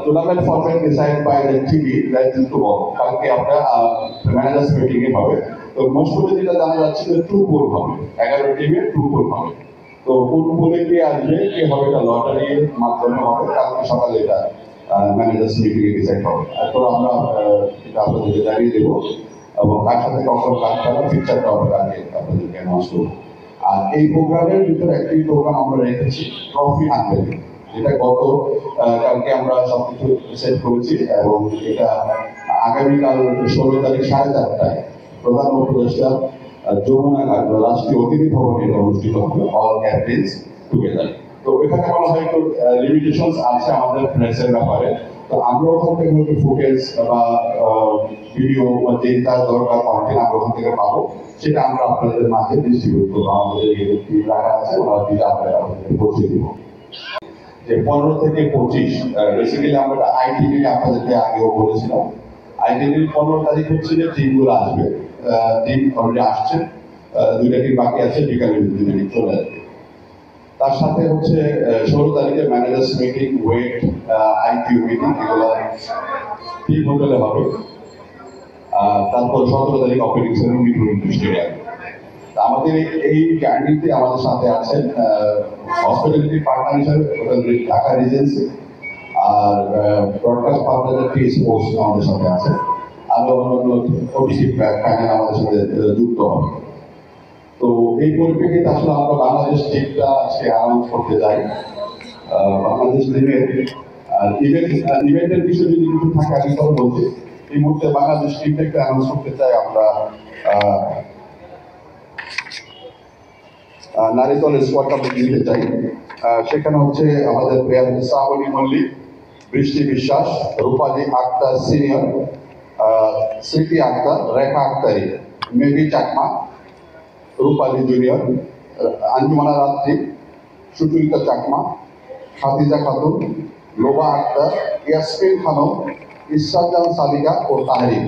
Tournament format decided by the TV that is to work. কালকে আমরা managers meeting এ হবে। তো মোস্ট অফ যেটা জানা যাচ্ছে যে 2-4 হবে, 11 টিমে 2-4 হবে। তো কোন পুলে কে আসবে, কে হবে, এটা লটারির মাধ্যমে হবে। কালকে সকালে এটা ম্যানেজার্স মিটিং এ ডিসাইড হবে। এরপর আমরা এটা আপনাদেরকে জানিয়ে দেবো এবং কার সাথে কখন কাজ করা ফিচারটা হবে আগে আপনাদেরকে অ্যানাউন্স করবো। আর এই প্রোগ্রামের ভিতরে একটি প্রোগ্রাম আমরা রেখেছি ট্রফি আনবেলিং, যেটা গত কালকে আমরা সবকিছু সেট করেছি এবং এটা আগামীকাল 16 তারিখ 4:30টায় প্রধান উপদেষ্টা যমুনা রাষ্ট্রীয় অতিথি ভবনে এটা অনুষ্ঠিত হবে, অল ক্যাপ্টেন্স টুগেদার। তো এখানে বলা হয় একটু লিমিটেশনস আছে আমাদের প্রেসের ব্যাপারে। তো আমরা ওখান থেকে হয়তো ফুটেজ বা ভিডিও বা যেটা দরকার কন্টেন্ট আমরা ওখান থেকে পাবো, সেটা আমরা আপনাদের মাঝে ডিস্ট্রিবিউট করবো। আমাদের এই টিম রাখা আছে, ওরা দিলে আমরা আপনাদের পৌঁছে দিব। যে 15 থেকে 25 বেসিক্যালি আমরা আইটিভি আপনাদেরকে আগেও বলেছিলাম। আইটিভির 15 তারিখ হচ্ছে যে টিমগুলো আসবে, টিম অলরেডি আসছে, 2টা টিম বাকি আছে, বিকালে 2টা টিম চলে আসবে। তার সাথে হচ্ছে 16 তারিখে managers meeting, wait, IQ meeting, এগুলো টিম হোটেলে হবে। তারপর 17 তারিখ অপারেটিং সেরেমনি স্টেডিয়াম। আমাদের এই জার্নিতে আমাদের সাথে আছেন হসপিটালিটি পার্টনার হিসাবে ঢাকা রিজেন্সি, আর ব্রডকাস্ট পার্টনার স্পোর্টস আমাদের সাথে আছে, আরো অন্যান্য ওটিসি প্যানেল আমাদের সাথে যুক্ত হবে। তো এই পরিপ্রেক্ষিতে আসলে আমরা বাংলাদেশ টিমটা আজকে অ্যানাউন্স করতে যাই। বাংলাদেশ টিমের ইভেন্টের বিষয়ে যদি কিছু থাকে আমি কথা বলছি। এই মুহূর্তে বাংলাদেশ টিমটা একটু অ্যানাউন্স করতে চাই আমরা। নারীদল স্কোয়াডটা নিতে চাই। সেখানে হচ্ছে আমাদের প্লেয়ার শ্রাবণী মল্লিক, বৃষ্টি বিশ্বাস, রূপালী আক্তার সিনিয়র, স্মৃতি আক্তার, রেখা আক্তারি, মেঘি চাকমা, রূপালী জুনিয়র, আঞ্জুমানা রাত্রি, সুচরিতা চাকমা, খাদিজা খাতুন, লোবা আক্তার, ইয়াসমিন খানম, ইসরাত জাহান সালিকা ও তাহরিক।